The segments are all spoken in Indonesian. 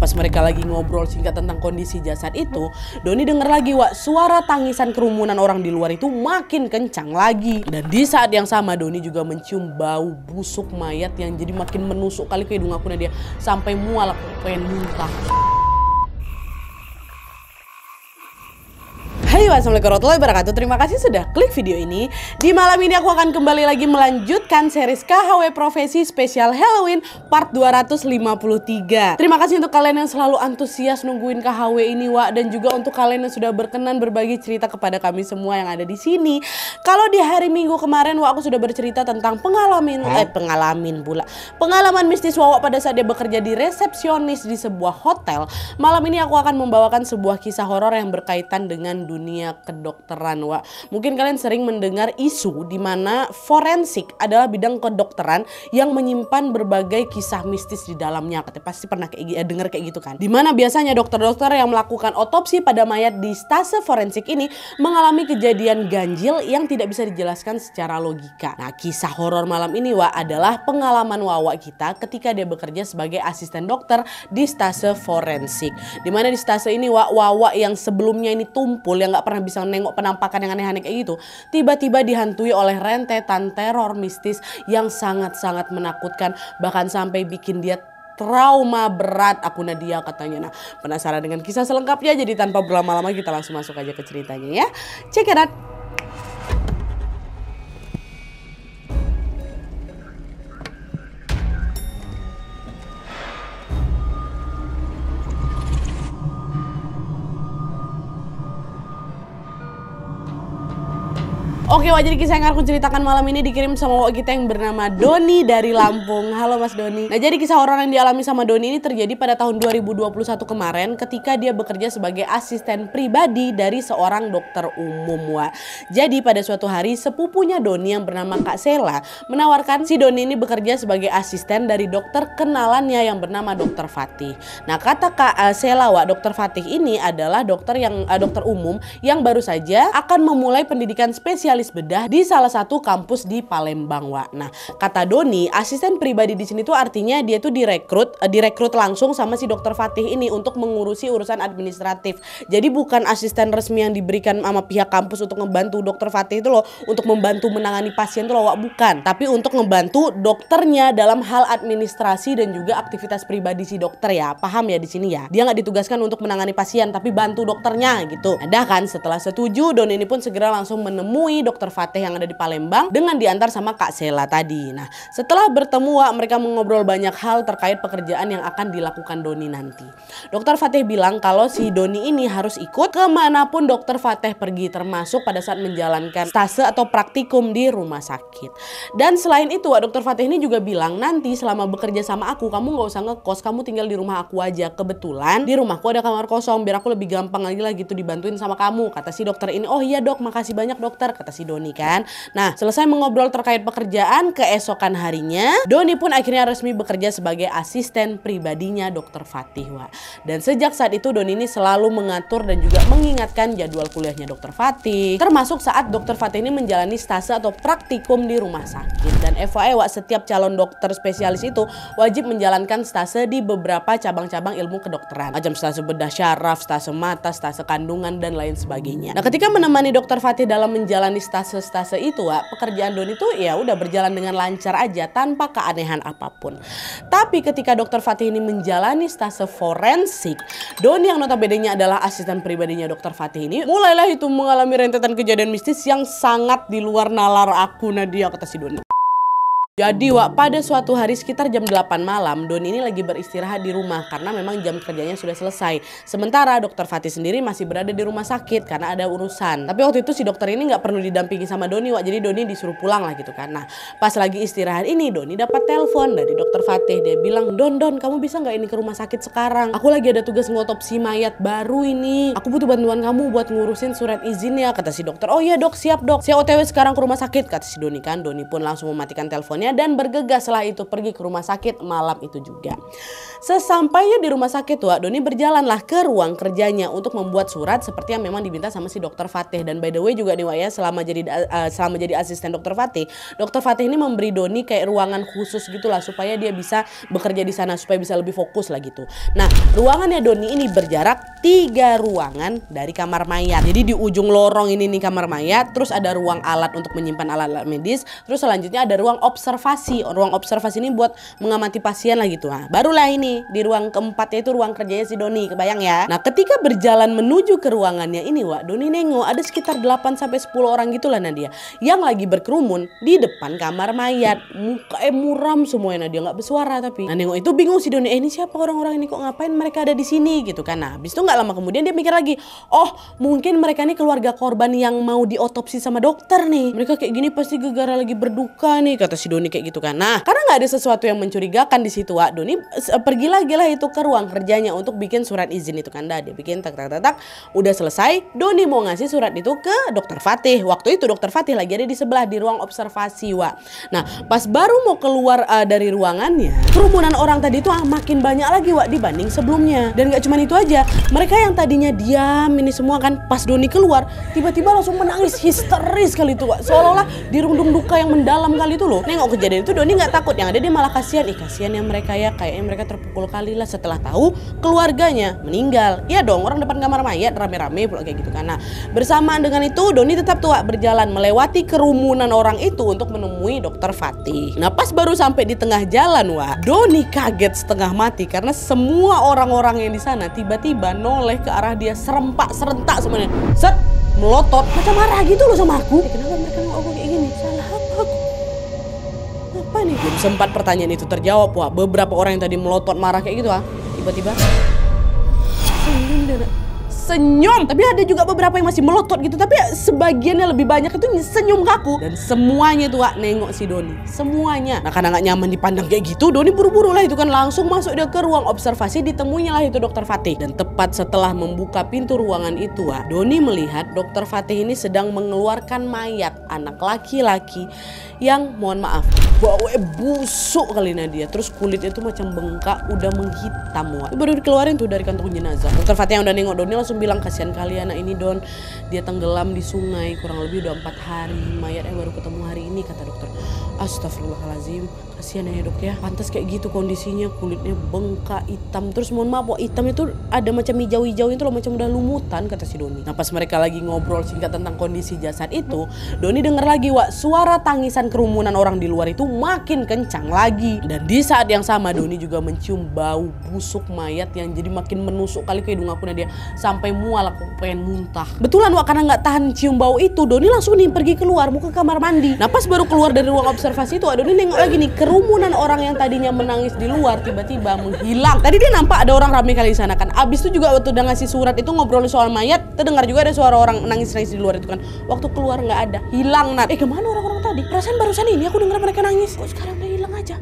pas mereka lagi ngobrol singkat tentang kondisi jasad itu, Doni denger lagi Wak, suara tangisan kerumunan orang di luar itu makin kencang lagi. Dan di saat yang sama Doni juga mencium bau busuk mayat yang jadi makin menusuk kali ke hidung aku dia sampai mual, aku pengen muntah. Hai, wassalamualaikum warahmatullahi wabarakatuh. Terima kasih sudah klik video ini. Di malam ini aku akan kembali lagi melanjutkan series KHW Profesi Spesial Halloween part 253. Terima kasih untuk kalian yang selalu antusias nungguin KHW ini, Wak, dan juga untuk kalian yang sudah berkenan berbagi cerita kepada kami semua yang ada di sini. Kalau di hari Minggu kemarin, Wak, aku sudah bercerita tentang pengalaman mistis Wak pada saat dia bekerja di resepsionis di sebuah hotel. Malam ini aku akan membawakan sebuah kisah horor yang berkaitan dengan dunia kedokteran, Wak. Mungkin kalian sering mendengar isu di mana forensik adalah bidang kedokteran yang menyimpan berbagai kisah mistis di dalamnya. Katanya pasti pernah dengar kayak gitu kan. Dimana biasanya dokter-dokter yang melakukan otopsi pada mayat di stase forensik ini mengalami kejadian ganjil yang tidak bisa dijelaskan secara logika. Nah, kisah horor malam ini, Wak, adalah pengalaman Wawa kita ketika dia bekerja sebagai asisten dokter di stase forensik. Dimana di stase ini, Wak, Wawa yang sebelumnya ini tumpul, yang nggak pernah bisa nengok penampakan yang aneh-aneh kayak gitu, tiba-tiba dihantui oleh rentetan teror mistis yang sangat-sangat menakutkan, bahkan sampai bikin dia trauma berat. Aku Nadia katanya. Nah, penasaran dengan kisah selengkapnya? Jadi tanpa berlama-lama kita langsung masuk aja ke ceritanya ya. Check it out. Oke, Wak, jadi kisah yang aku ceritakan malam ini dikirim sama Wak kita yang bernama Doni dari Lampung. Halo Mas Doni. Nah, jadi kisah horor yang dialami sama Doni ini terjadi pada tahun 2021 kemarin ketika dia bekerja sebagai asisten pribadi dari seorang dokter umum, Wak. Jadi pada suatu hari sepupunya Doni yang bernama Kak Sela menawarkan si Doni ini bekerja sebagai asisten dari dokter kenalannya yang bernama Dokter Fatih. Nah, kata Kak Sela, Wak, Dokter Fatih ini adalah dokter umum yang baru saja akan memulai pendidikan spesialis bedah di salah satu kampus di Palembang, Wak. Nah, kata Doni, asisten pribadi di sini tuh artinya dia tuh direkrut langsung sama si Dokter Fatih ini untuk mengurusi urusan administratif. Jadi bukan asisten resmi yang diberikan sama pihak kampus untuk membantu Dokter Fatih itu loh, untuk membantu menangani pasien tuh loh, Wak, bukan. Tapi untuk membantu dokternya dalam hal administrasi dan juga aktivitas pribadi si dokter ya. Paham ya di sini ya? Dia nggak ditugaskan untuk menangani pasien tapi bantu dokternya gitu. Ada kan, setelah setuju Doni ini pun segera langsung menemui Dokter Fatih yang ada di Palembang dengan diantar sama Kak Sela tadi. Nah, setelah bertemu, Wak, mereka mengobrol banyak hal terkait pekerjaan yang akan dilakukan Doni nanti. Dokter Fatih bilang kalau si Doni ini harus ikut kemanapun Dokter Fatih pergi, termasuk pada saat menjalankan stase atau praktikum di rumah sakit. Dan selain itu, Wak, Dokter Fatih ini juga bilang nanti selama bekerja sama aku, kamu nggak usah ngekos, kamu tinggal di rumah aku aja. Kebetulan di rumahku ada kamar kosong, biar aku lebih gampang lagi lah gitu dibantuin sama kamu. Kata si dokter ini, oh iya dok, makasih banyak dokter, kata si Doni kan. Nah, selesai mengobrol terkait pekerjaan, keesokan harinya Doni pun akhirnya resmi bekerja sebagai asisten pribadinya Dokter Fatih, Wak. Dan sejak saat itu Doni ini selalu mengatur dan juga mengingatkan jadwal kuliahnya Dokter Fatih, termasuk saat Dokter Fatih ini menjalani stase atau praktikum di rumah sakit. Dan FYI, Wak, setiap calon dokter spesialis itu wajib menjalankan stase di beberapa cabang-cabang ilmu kedokteran, macam stase bedah syaraf, stase mata, stase kandungan, dan lain sebagainya. Nah, ketika menemani Dokter Fatih dalam menjalani stase itu, Wak, pekerjaan Doni tuh ya udah berjalan dengan lancar aja tanpa keanehan apapun. Tapi ketika Dokter Fatih ini menjalani stase forensik, Doni yang notabene-nya adalah asisten pribadinya Dokter Fatih ini mulailah itu mengalami rentetan kejadian mistis yang sangat di luar nalar aku Nadia, kata si Doni. Jadi, Wak, pada suatu hari sekitar jam 8 malam, Doni ini lagi beristirahat di rumah karena memang jam kerjanya sudah selesai. Sementara Dokter Fatih sendiri masih berada di rumah sakit karena ada urusan. Tapi waktu itu si dokter ini nggak perlu didampingi sama Doni, Wak, jadi Doni disuruh pulang lah gitu kan. Nah, pas lagi istirahat ini Doni dapat telepon dari Dokter Fatih. Dia bilang, Don, kamu bisa nggak ini ke rumah sakit sekarang? Aku lagi ada tugas ngotopsi mayat baru ini. Aku butuh bantuan kamu buat ngurusin surat izin ya, kata si dokter. Oh iya dok, siap dok. Saya OTW sekarang ke rumah sakit, kata si Doni kan. Doni pun langsung mematikan teleponnya dan bergegas setelah itu pergi ke rumah sakit malam itu juga. Sesampainya di rumah sakit Wak, Doni berjalanlah ke ruang kerjanya untuk membuat surat seperti yang memang diminta sama si Dokter Fatih. Dan by the way juga nih Wak ya, selama jadi asisten Dokter Fatih ini memberi Doni kayak ruangan khusus gitulah supaya dia bisa bekerja di sana, supaya bisa lebih fokus lah gitu. Nah, ruangannya Doni ini berjarak 3 ruangan dari kamar mayat. Jadi di ujung lorong ini nih kamar mayat, terus ada ruang alat untuk menyimpan alat-alat medis, terus selanjutnya ada ruang observasi. Ruang observasi ini buat mengamati pasien lah gitu. Nah, barulah ini di ruang keempatnya itu ruang kerjanya si Doni, kebayang ya. Nah, ketika berjalan menuju ke ruangannya ini Wak, Doni nengok ada sekitar 8-10 orang gitulah Nadia yang lagi berkerumun di depan kamar mayat. Mukanya muram semuanya, Nadia nggak bersuara tapi. Nah, nengok itu bingung si Doni, ini siapa orang-orang ini, kok ngapain mereka ada di sini gitu kan. Nah, habis itu nggak lama kemudian dia mikir lagi, oh mungkin mereka ini keluarga korban yang mau diotopsi sama dokter nih. Mereka kayak gini pasti gara-gara lagi berduka nih, kata si Doni kayak gitu kan. Nah, karena nggak ada sesuatu yang mencurigakan di situ Wak, Doni pergi lagi lah itu ke ruang kerjanya untuk bikin surat izin itu kan. Dah dia bikin tak, udah selesai. Doni mau ngasih surat itu ke Dokter Fatih. Waktu itu Dokter Fatih lagi ada di sebelah di ruang observasi Wak. Nah, pas baru mau keluar dari ruangannya, kerumunan orang tadi itu makin banyak lagi Wak dibanding sebelumnya. Dan gak cuma itu aja, mereka yang tadinya diam ini semua kan, pas Doni keluar tiba-tiba langsung menangis histeris kali itu Wak, seolah-olah dirundung duka yang mendalam kali itu loh. Nengok kejadian itu Doni nggak takut, yang ada dia malah kasihan. Kasihan yang mereka ya, kayaknya mereka terpukul kali lah setelah tahu keluarganya meninggal. Iya dong, orang depan kamar mayat rame-rame pula kayak gitu kan. Nah, bersamaan dengan itu Doni tetap tuh Wak berjalan melewati kerumunan orang itu untuk menemui Dokter Fatih. Nah, pas baru sampai di tengah jalan Wak, Doni kaget setengah mati karena semua orang-orang yang di sana tiba-tiba noleh ke arah dia serentak semuanya. Set, melotot macam marah gitu loh sama aku. Kenapa mereka ngomong kayak gini? Salah apa aku? Apa nih? Belum sempat pertanyaan itu terjawab Wak, beberapa orang yang tadi melotot marah kayak gitu tiba-tiba senyum. Tapi ada juga beberapa yang masih melotot gitu, tapi sebagiannya lebih banyak itu senyum kaku. Dan semuanya tuh Wak nengok si Doni, semuanya. Nah, karena gak nyaman dipandang kayak gitu, Doni buru-buru lah itu kan langsung masuk dia ke ruang observasi. Ditemuinya lah itu Dokter Fatih. Dan tepat setelah membuka pintu ruangan itu Wak, Doni melihat Dokter Fatih ini sedang mengeluarkan mayat anak laki-laki yang mohon maaf baunya busuk kali Nadia. Terus kulitnya tuh macam bengkak, udah menghitam Wak. Baru dikeluarin tuh dari kantong jenazah. Dokter Fatih yang udah nengok Doni langsung bilang, kasihan kali anak ini Don, dia tenggelam di sungai kurang lebih udah 4 hari, mayatnya baru ketemu hari ini, kata dokter. Astagfirullahaladzim, kasihan ya dok ya, pantas kayak gitu kondisinya, kulitnya bengkak hitam. Terus mohon maaf Wak, hitam itu ada macam hijau-hijau itu loh, macam udah lumutan, kata si Doni. Nah, pas mereka lagi ngobrol singkat tentang kondisi jasad itu, Doni denger lagi Wak suara tangisan kerumunan orang di luar itu makin kencang lagi. Dan di saat yang sama Doni juga mencium bau busuk mayat yang jadi makin menusuk kali ke hidung aku Nadia, sampai mual aku pengen muntah. Betulan Wak, karena nggak tahan cium bau itu, Doni langsung nih pergi keluar mau ke kamar mandi. Nah, pas baru keluar dari ruang observasi itu Doni nengok lagi nih kerumunan orang yang tadinya menangis di luar tiba-tiba menghilang. Tadi dia nampak ada orang rame kali di sana kan. Abis itu juga waktu udah ngasih surat itu ngobrol soal mayat, terdengar juga ada suara orang nangis-nangis di luar itu kan. Waktu keluar nggak ada, hilang Nat. Kemana orang-orang tadi? Perasaan barusan ini aku dengar mereka nangis, kok sekarang udah hilang aja.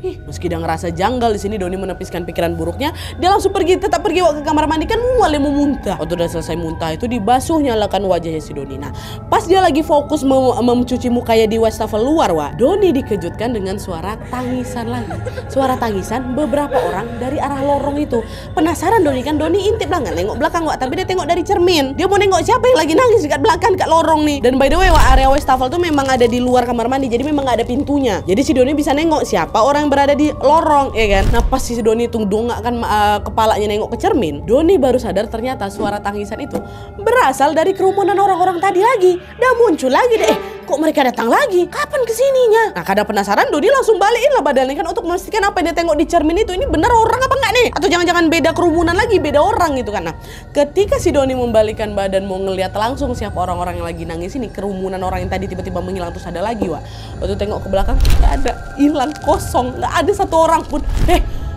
Meski dia ngerasa janggal di sini, Doni menepiskan pikiran buruknya. Dia langsung tetap pergi ke kamar mandi kan, mulai memuntah. Waktu udah selesai muntah itu dibasuh nyalakan wajahnya si Doni. Nah, pas dia lagi fokus mencuci mukanya di wastafel luar Wak, Doni dikejutkan dengan suara tangisan lagi. Suara tangisan beberapa orang dari arah lorong itu. Penasaran Doni kan, Doni intip lah, nggak nengok belakang Wak, tapi dia tengok dari cermin. Dia mau nengok siapa yang lagi nangis dekat belakang dekat lorong nih. Dan by the way Wak, area wastafel tuh memang ada di luar kamar mandi, jadi memang nggak ada pintunya. Jadi si Doni bisa nengok siapa orang yang berada di lorong, ya kan. Nah, pas si Doni itu dongakkan kepalanya nengok ke cermin, Doni baru sadar ternyata suara tangisan itu berasal dari kerumunan orang-orang tadi lagi. Dah muncul lagi deh. Kok mereka datang lagi? Kapan kesininya? Nah, karena penasaran, Doni langsung balikin lah badannya kan untuk memastikan apa yang dia tengok di cermin itu ini benar orang apa enggak nih? Atau jangan-jangan beda kerumunan lagi, beda orang gitu kan. Nah, ketika si Doni membalikkan badan mau ngelihat langsung siapa orang-orang yang lagi nangis ini, kerumunan orang yang tadi tiba-tiba menghilang terus ada lagi Wak. Waktu tengok ke belakang nggak ada, hilang, kosong, nggak ada satu orang pun.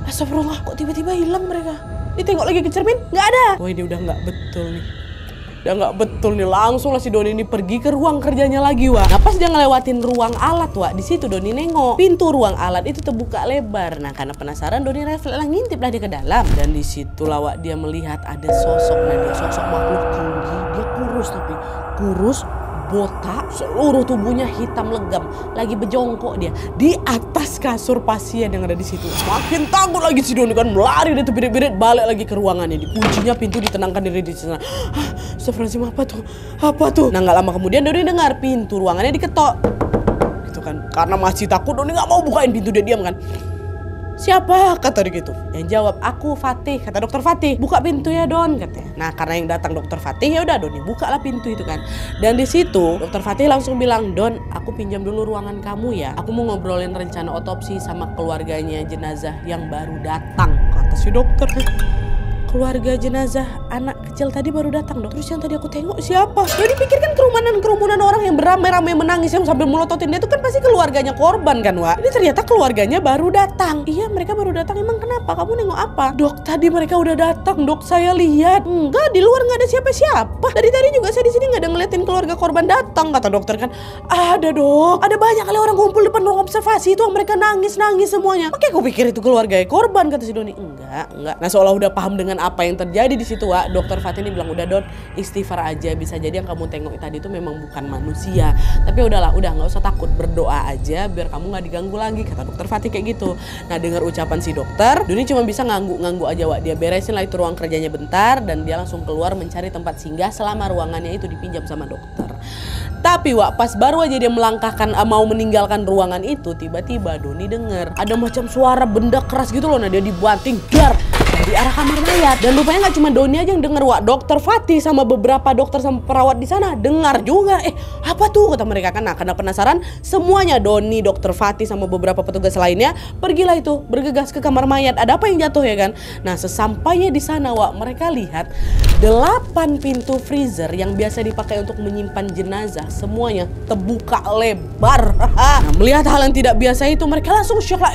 Astagfirullah, kok tiba-tiba hilang mereka? Ditengok lagi ke cermin, nggak ada. Wah, ini udah nggak betul nih. Udah nggak betul nih, langsung lah si Doni ini pergi ke ruang kerjanya lagi Wak. Nah, pas dia ngelewatin ruang alat Wak, di situ Doni nengok pintu ruang alat itu terbuka lebar. Nah, karena penasaran Doni refleks lah ngintip lah dia ke dalam. Dan di situ lah Wak, dia melihat ada sosok sosok makhluk tinggi, dia kurus tapi kurus botak, seluruh tubuhnya hitam legam, lagi bejongkok dia di atas kasur pasien yang ada di situ. Makin takut lagi si Doni kan, melari dia terbirit-birit balik lagi ke ruangannya. Dikuncinya pintu, ditenangkan diri di sana. Astagfirullahaladzim, apa tuh? Apa tuh? Nah, nggak lama kemudian Doni dengar pintu ruangannya diketok. Gitu kan. Karena masih takut, Doni nggak mau bukain pintu, dia diam kan. Siapa? Kata dia gitu. Yang jawab, aku Fatih. Kata dokter Fatih, buka pintu ya Don, katanya. Nah, karena yang datang dokter Fatih, ya udah Doni bukalah pintu itu kan. Dan di situ dokter Fatih langsung bilang, Don, aku pinjam dulu ruangan kamu ya. Aku mau ngobrolin rencana otopsi sama keluarganya jenazah yang baru datang. Kata si dokter. Keluarga jenazah anak kecil tadi baru datang dok. Terus yang tadi aku tengok siapa? Jadi pikirkan kerumunan orang yang beramai-ramai menangis yang sambil melototin dia itu kan pasti keluarganya korban kan Wak. Ini ternyata keluarganya baru datang. Iya, mereka baru datang. Emang kenapa? Kamu nengok apa? Dok, tadi mereka udah datang dok, saya lihat. Enggak, di luar nggak ada siapa-siapa. Dari tadi juga saya di sini nggak ada ngeliatin keluarga korban datang, kata dokter kan. Ada dok, ada banyak kali orang ngumpul depan ruang observasi itu, mereka nangis semuanya. Oke, aku pikir itu keluarga korban, kata si Doni. Enggak. Nah, seolah udah paham dengan apa yang terjadi di situ, Wak. Dokter Fatih ini bilang, udah Don, istighfar aja. Bisa jadi yang kamu tengok tadi itu memang bukan manusia. Tapi udahlah, udah nggak usah takut, berdoa aja biar kamu nggak diganggu lagi, kata dokter Fatih kayak gitu. Nah, dengar ucapan si dokter, Doni cuma bisa ngangguk aja, Wak. Dia beresin lah itu ruang kerjanya bentar dan dia langsung keluar mencari tempat singgah selama ruangannya itu dipinjam sama dokter. Tapi Wak, pas baru aja dia melangkahkan mau meninggalkan ruangan itu, tiba-tiba Doni dengar ada macam suara benda keras gitu loh. Nah, dia dibanting dar di arah kamar mayat. Dan rupanya nggak cuma Doni aja yang denger, Wak. Dokter Fatih sama beberapa dokter sama perawat di sana dengar juga. Apa tuh, kata mereka kan. Nah, karena penasaran, semuanya Doni, dokter Fatih sama beberapa petugas lainnya pergilah itu bergegas ke kamar mayat. Ada apa yang jatuh ya kan? Nah, sesampainya di sana, Wak, mereka lihat 8 pintu freezer yang biasa dipakai untuk menyimpan jenazah semuanya terbuka lebar. Nah, melihat hal yang tidak biasa itu, mereka langsung shock lah.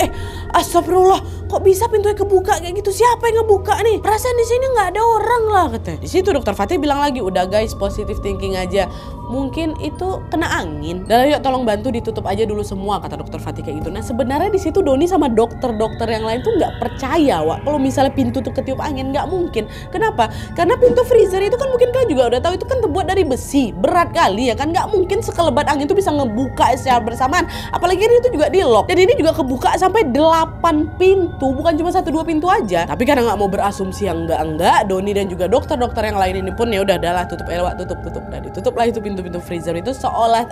Astagfirullah, kok bisa pintunya kebuka kayak gitu? Siapa yang ngebuka nih? Perasaan di sini nggak ada orang lah, katanya. Di situ dokter Fatih bilang lagi, udah guys, positive thinking aja. Mungkin itu kena angin. Dan yuk tolong bantu ditutup aja dulu semua, kata dokter Fatih kayak gitu. Nah, sebenarnya di situ Doni sama dokter-dokter yang lain tuh nggak percaya, Wak, kalau misalnya pintu tuh ketiup angin. Nggak mungkin. Kenapa? Karena pintu freezer itu kan mungkin kalian juga udah tahu itu kan terbuat dari besi, berat kali ya kan. Nggak mungkin sekelebat angin tuh bisa ngebuka secara bersamaan. Apalagi ini itu juga di lock. Dan ini juga kebuka sampai 8 pintu, bukan cuma 1-2 pintu aja. Tapi karena nggak mau berasumsi yang enggak, Doni dan juga dokter-dokter yang lain ini pun ya udah adalah tutup Wak, tutup. Dan ditutup lah itu pintu-pintu freezer itu seolah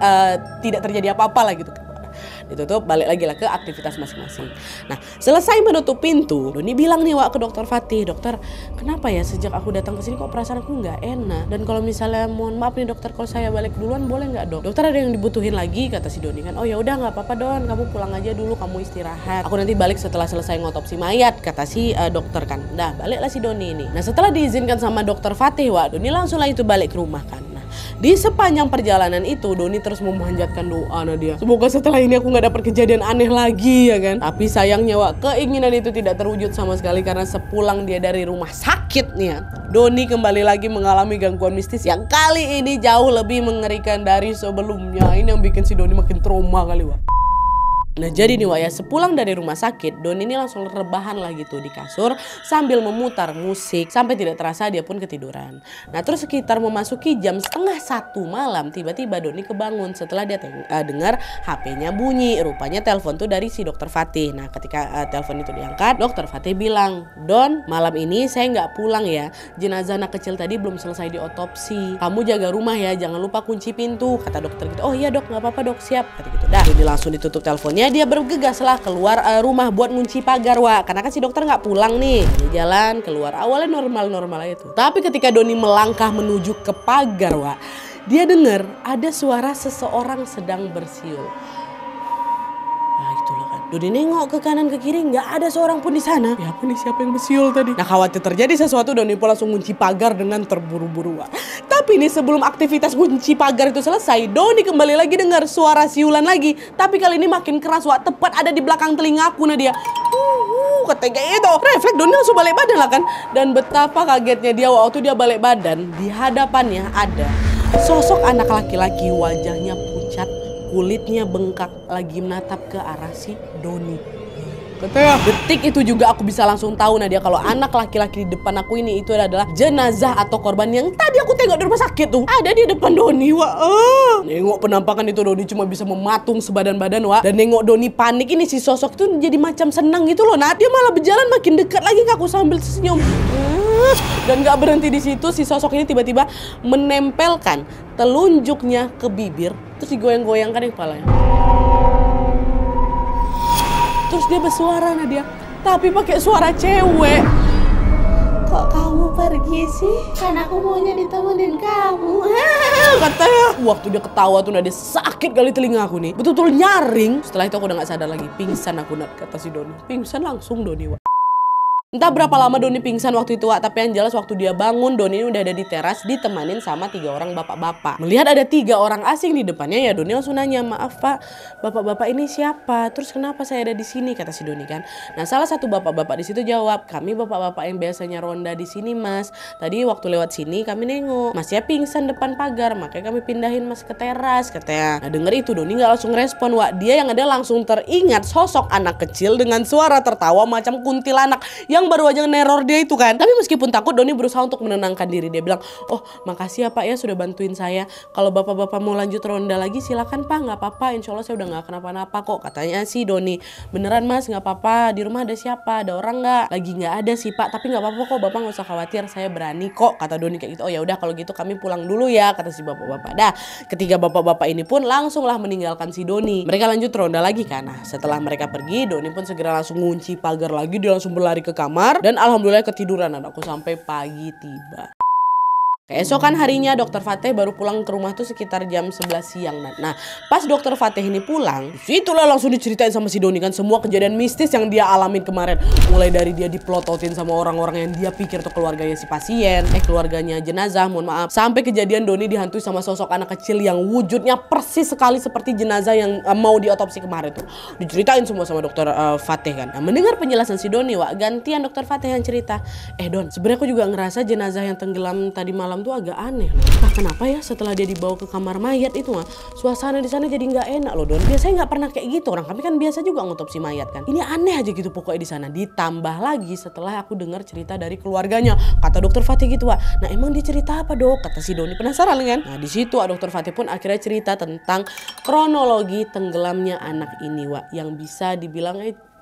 tidak terjadi apa-apa lah gitu. Ditutup, balik lagi lah ke aktivitas masing-masing. Nah, selesai menutup pintu, Doni bilang nih, Wak, ke dokter Fatih, dokter, kenapa ya sejak aku datang ke sini kok perasaan aku nggak enak? Dan kalau misalnya mohon maaf nih dokter, kalau saya balik duluan boleh nggak dok? Dokter ada yang dibutuhin lagi, kata si Doni kan. Oh ya udah nggak apa-apa Don, kamu pulang aja dulu, kamu istirahat. Aku nanti balik setelah selesai ngotopsi mayat, kata si dokter kan. Nah, baliklah si Doni ini. Nah, setelah diizinkan sama dokter Fatih, Wak, Doni langsung lah itu balik ke rumah kan. Di sepanjang perjalanan itu Doni terus memanjatkan doa dia. Semoga setelah ini aku nggak dapat kejadian aneh lagi ya kan. Tapi sayangnya, Wak, keinginan itu tidak terwujud sama sekali karena sepulang dia dari rumah sakit nih ya, Doni kembali lagi mengalami gangguan mistis yang kali ini jauh lebih mengerikan dari sebelumnya. Ini yang bikin si Doni makin trauma kali, Wak. Nah, jadi nih, Wak, ya, sepulang dari rumah sakit, Doni ini langsung rebahan lagi tuh di kasur sambil memutar musik sampai tidak terasa dia pun ketiduran. Nah, terus sekitar memasuki jam 12:30 malam, tiba-tiba Doni kebangun setelah dia dengar HP-nya bunyi. Rupanya telepon tuh dari si dokter Fatih. Nah, ketika telepon itu diangkat, dokter Fatih bilang, Don, malam ini saya nggak pulang ya. Jenazah anak kecil tadi belum selesai diotopsi. Kamu jaga rumah ya, jangan lupa kunci pintu, kata dokter gitu. Oh iya dok, nggak apa-apa dok, siap, kata gitu. Dah, Doni langsung ditutup teleponnya. Dia bergegas lah keluar rumah buat ngunci pagar, Wak, karena kan si dokter nggak pulang nih. Dia jalan keluar, awalnya normal aja tuh. Tapi ketika Doni melangkah menuju ke pagar, Wak, dia dengar ada suara seseorang sedang bersiul. Nah, itulah kan. Doni nengok ke kanan ke kiri, nggak ada seorang pun di sana. Ya apa nih, siapa yang bersiul tadi? Nah, khawatir terjadi sesuatu, Doni pun langsung ngunci pagar dengan terburu-buru, Wak. Tapi nih, sebelum aktivitas kunci pagar itu selesai, Doni kembali lagi dengar suara siulan lagi. Tapi kali ini makin keras, Wak. Tepat ada di belakang telingaku. Nah, dia ketika itu refleks Doni langsung balik badan lah kan. Dan betapa kagetnya dia waktu dia balik badan, di hadapannya ada sosok anak laki-laki, wajahnya pucat, kulitnya bengkak, lagi menatap ke arah si Doni. Katanya detik itu juga aku bisa langsung tahu Nadia kalau anak laki-laki di depan aku ini itu adalah jenazah atau korban yang tadi aku tengok di rumah sakit tuh. Ada di depan Doni, Wak. Nengok penampakan itu Doni cuma bisa mematung sebadan-badan, Wak. Dan nengok Doni panik ini si sosok itu jadi macam senang gitu loh. Nah, dia malah berjalan makin dekat lagi ke aku sambil senyum. Dan gak berhenti di situ, si sosok ini tiba-tiba menempelkan telunjuknya ke bibir, terus digoyang-goyangkan di kepalanya. Terus dia bersuara Nadia, tapi pakai suara cewek. Kok kamu pergi sih? Kan aku maunya ditemenin kamu. Katanya. Waktu dia ketawa tuh Nadia sakit kali telinga aku nih. Betul-betul nyaring. Setelah itu aku udah gak sadar lagi. Pingsan aku, Nat, kata si Doni. Pingsan langsung Doni, Wak. Entah berapa lama Doni pingsan waktu itu, Wak, tapi yang jelas waktu dia bangun Doni ini udah ada di teras ditemanin sama 3 orang bapak-bapak. Melihat ada 3 orang asing di depannya ya Doni langsung nanya, "Maaf Pak, bapak-bapak ini siapa? Terus kenapa saya ada di sini?" kata si Doni kan. Nah, salah satu bapak-bapak di situ jawab, "Kami bapak-bapak yang biasanya ronda di sini, Mas. Tadi waktu lewat sini kami nengok Masnya pingsan depan pagar, makanya kami pindahin Mas ke teras," katanya. Nah, denger itu Doni nggak langsung respon, Wak. Dia yang ada langsung teringat sosok anak kecil dengan suara tertawa macam kuntilanak yang baru aja neror dia itu kan. Tapi meskipun takut Doni berusaha untuk menenangkan diri. Dia bilang, "Oh, makasih ya Pak ya sudah bantuin saya. Kalau bapak-bapak mau lanjut ronda lagi silakan Pak, nggak apa-apa. Insya Allah saya udah nggak kenapa-napa kok," katanya si Doni. "Beneran Mas, nggak apa-apa. Di rumah ada siapa? Ada orang nggak?" "Lagi nggak ada sih Pak, tapi nggak apa-apa kok. Bapak nggak usah khawatir. Saya berani kok," kata Doni kayak gitu. "Oh ya udah kalau gitu kami pulang dulu ya," kata si bapak-bapak. Dah, ketiga bapak-bapak ini pun langsunglah meninggalkan si Doni. Mereka lanjut ronda lagi kan. Nah, setelah mereka pergi, Doni pun segera langsung ngunci pagar lagi. Dia langsung berlari ke kamar dan alhamdulillah ketiduran anakku sampai pagi tiba. Keesokan harinya Dokter Fateh baru pulang ke rumah tuh sekitar jam 11 siang. Nah, pas Dokter Fateh ini pulang, situlah langsung diceritain sama si Doni kan semua kejadian mistis yang dia alamin kemarin. Mulai dari dia diplototin sama orang-orang yang dia pikir tuh keluarganya si pasien, keluarganya jenazah, mohon maaf. Sampai kejadian Doni dihantui sama sosok anak kecil yang wujudnya persis sekali seperti jenazah yang mau diotopsi kemarin tuh. Diceritain semua sama Dokter Fateh kan. Nah, mendengar penjelasan si Doni, Wak, gantian Dokter Fateh yang cerita. Don, sebenarnya aku juga ngerasa jenazah yang tenggelam tadi malam tuh agak aneh loh. Entah kenapa ya setelah dia dibawa ke kamar mayat itu mah suasana di sana jadi nggak enak loh Don. Biasanya nggak pernah kayak gitu, orang kami kan biasa juga ngotopsi mayat kan. Ini aneh aja gitu pokoknya di sana. Ditambah lagi setelah aku dengar cerita dari keluarganya, kata Dokter Fatih gitu, Wak. "Nah emang dia cerita apa Dok?" kata si Doni penasaran kan. Nah di situ Dokter Fatih pun akhirnya cerita tentang kronologi tenggelamnya anak ini, Wak, yang bisa dibilang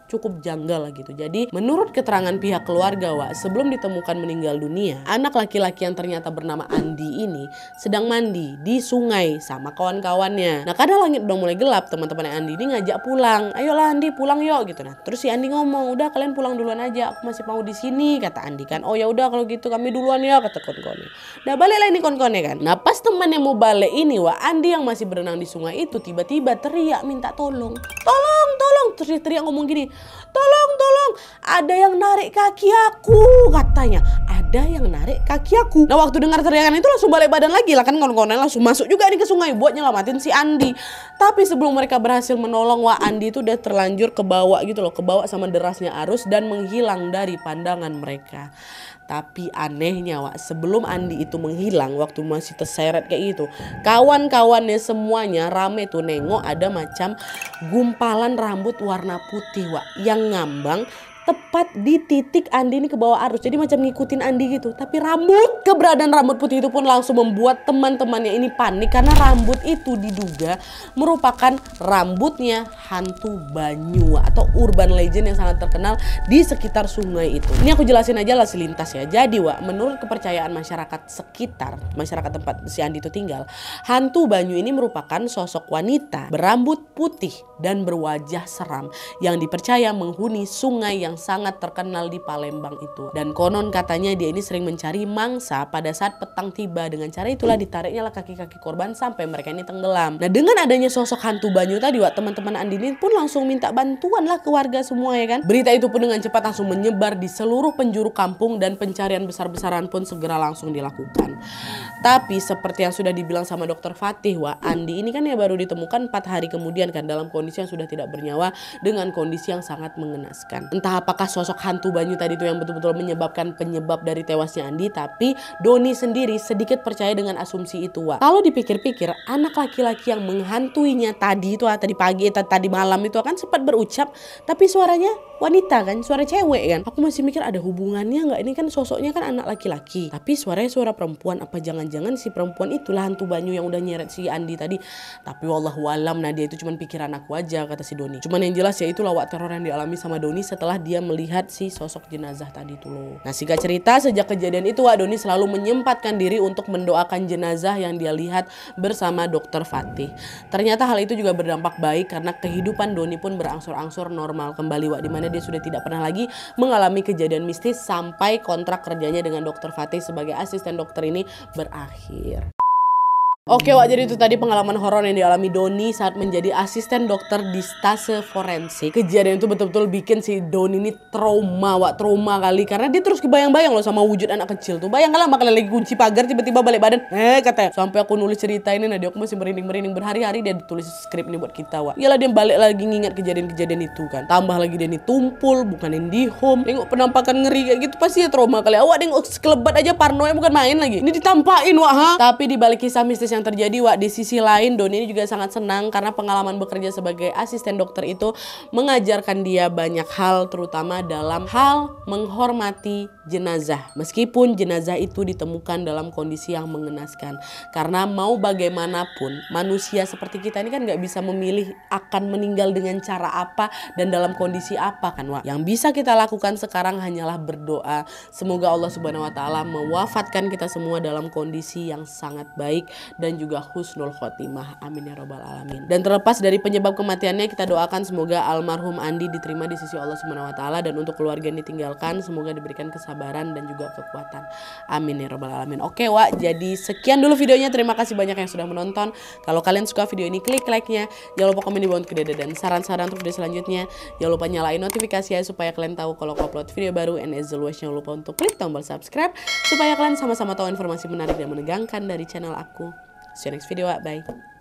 cukup janggal lah gitu. Jadi menurut keterangan pihak keluarga, Wak, sebelum ditemukan meninggal dunia, anak laki-laki yang ternyata bernama Andi ini sedang mandi di sungai sama kawan-kawannya. Nah karena langit udah mulai gelap, teman-teman Andi ini ngajak pulang. "Ayolah Andi pulang yuk," gitu. Nah terus si Andi ngomong, "Udah kalian pulang duluan aja, aku masih mau di sini," kata Andi kan. "Oh ya udah kalau gitu kami duluan ya," kata kon-konnya. Nah baliklah ini kon-konnya kan. Nah pas temannya mau balik ini, Wak, Andi yang masih berenang di sungai itu tiba-tiba teriak minta tolong. Tolong, terus dia teriak ngomong gini, tolong, ada yang narik kaki aku," katanya. Ada yang narik kaki aku. Nah waktu dengar teriakan itu langsung balik badan lagi lah kan, kon-konnya langsung masuk juga nih ke sungai buat nyelamatin si Andi. Tapi sebelum mereka berhasil menolong, Wak, Andi itu udah terlanjur kebawa gitu loh, kebawa sama derasnya arus dan menghilang dari pandangan mereka. Tapi anehnya, Wak, sebelum Andi itu menghilang, waktu masih terseret kayak gitu, kawan-kawannya semuanya rame tuh nengok ada macam gumpalan rambut warna putih, Wak, yang ngambang tepat di titik Andi ini ke bawah arus. Jadi macam ngikutin Andi gitu. Tapi keberadaan rambut putih itu pun langsung membuat teman-temannya ini panik. Karena rambut itu diduga merupakan rambutnya hantu Banyu atau urban legend yang sangat terkenal di sekitar sungai itu. Ini aku jelasin aja lah selintas ya. Jadi, Wak, menurut kepercayaan masyarakat sekitar, masyarakat tempat si Andi itu tinggal, hantu Banyu ini merupakan sosok wanita berambut putih dan berwajah seram yang dipercaya menghuni sungai yang sangat terkenal di Palembang itu. Dan konon katanya dia ini sering mencari mangsa pada saat petang tiba. Dengan cara itulah ditariknya lah kaki-kaki korban sampai mereka ini tenggelam. Nah dengan adanya sosok hantu Banyu tadi, Wak, teman-teman Andi ini pun langsung minta bantuan lah ke warga semua ya kan. Berita itu pun dengan cepat langsung menyebar di seluruh penjuru kampung dan pencarian besar-besaran pun segera langsung dilakukan. Tapi seperti yang sudah dibilang sama dokter Fatih, wah Andi ini kan ya baru ditemukan 4 hari kemudian kan dalam kondisi yang sudah tidak bernyawa dengan kondisi yang sangat mengenaskan. Entah apakah sosok hantu Banyu tadi itu yang betul-betul menyebabkan penyebab dari tewasnya Andi, tapi Doni sendiri sedikit percaya dengan asumsi itu, wah. Kalau dipikir-pikir, anak laki-laki yang menghantuinya tadi itu tadi pagi tadi malam itu kan sempat berucap, tapi suaranya wanita kan, suara cewek kan. Aku masih mikir ada hubungannya nggak, ini kan sosoknya kan anak laki-laki tapi suaranya suara perempuan, apa jangan-jangan si perempuan itulah hantu Banyu yang udah nyeret si Andi tadi. Tapi wallahu alam, Nadia itu cuman pikiran aku aja, kata si Doni. Cuman yang jelas ya itu lawak teror yang dialami sama Doni setelah dia melihat si sosok jenazah tadi itu loh. Nah singkat cerita, sejak kejadian itu Wak Doni selalu menyempatkan diri untuk mendoakan jenazah yang dia lihat bersama dokter Fatih. Ternyata hal itu juga berdampak baik karena kehidupan Doni pun berangsur-angsur normal kembali, Wak, dimana dia sudah tidak pernah lagi mengalami kejadian mistis sampai kontrak kerjanya dengan dokter Fatih sebagai asisten dokter ini berakhir. Oke Wak, jadi itu tadi pengalaman horor yang dialami Doni saat menjadi asisten dokter di stase forensik. Kejadian itu betul-betul bikin si Doni ini trauma, Wak, trauma kali. Karena dia terus kebayang-bayang loh sama wujud anak kecil tuh. Bayangkanlah makanya lagi kunci pagar tiba-tiba balik badan. Katanya. Sampai aku nulis cerita ini, Nadia aku masih merinding-merinding berhari-hari dia ditulis skrip ini buat kita, Wak. Iyalah dia balik lagi ngingat kejadian-kejadian itu kan. Tambah lagi dia nih tumpul, bukan IndiHome. Tengok penampakan ngeri kayak gitu pasti ya trauma kali. Awak tengok sekelebat aja parnonya bukan main lagi. Ini ditampain, Wak, ha? Tapi di balik kisah mistis yang terjadi, Wak, di sisi lain Doni ini juga sangat senang karena pengalaman bekerja sebagai asisten dokter itu mengajarkan dia banyak hal, terutama dalam hal menghormati jenazah. Meskipun jenazah itu ditemukan dalam kondisi yang mengenaskan. Karena mau bagaimanapun manusia seperti kita ini kan nggak bisa memilih akan meninggal dengan cara apa dan dalam kondisi apa kan, Wak. Yang bisa kita lakukan sekarang hanyalah berdoa. Semoga Allah Subhanahu wa taala mewafatkan kita semua dalam kondisi yang sangat baik dan juga husnul khotimah, amin ya robbal alamin. Dan terlepas dari penyebab kematiannya, kita doakan semoga almarhum Andi diterima di sisi Allah Subhanahu wa taala, dan untuk keluarga yang ditinggalkan semoga diberikan kesabaran dan juga kekuatan, amin ya robbal alamin. Oke Wak, jadi sekian dulu videonya, terima kasih banyak yang sudah menonton. Kalau kalian suka video ini, klik like-nya, jangan lupa komen di bawah untuk ide dan saran-saran untuk video selanjutnya. Jangan lupa nyalain notifikasi ya supaya kalian tahu kalau aku upload video baru, and as always jangan lupa untuk klik tombol subscribe supaya kalian sama-sama tahu informasi menarik dan menegangkan dari channel aku. See you next video, bye.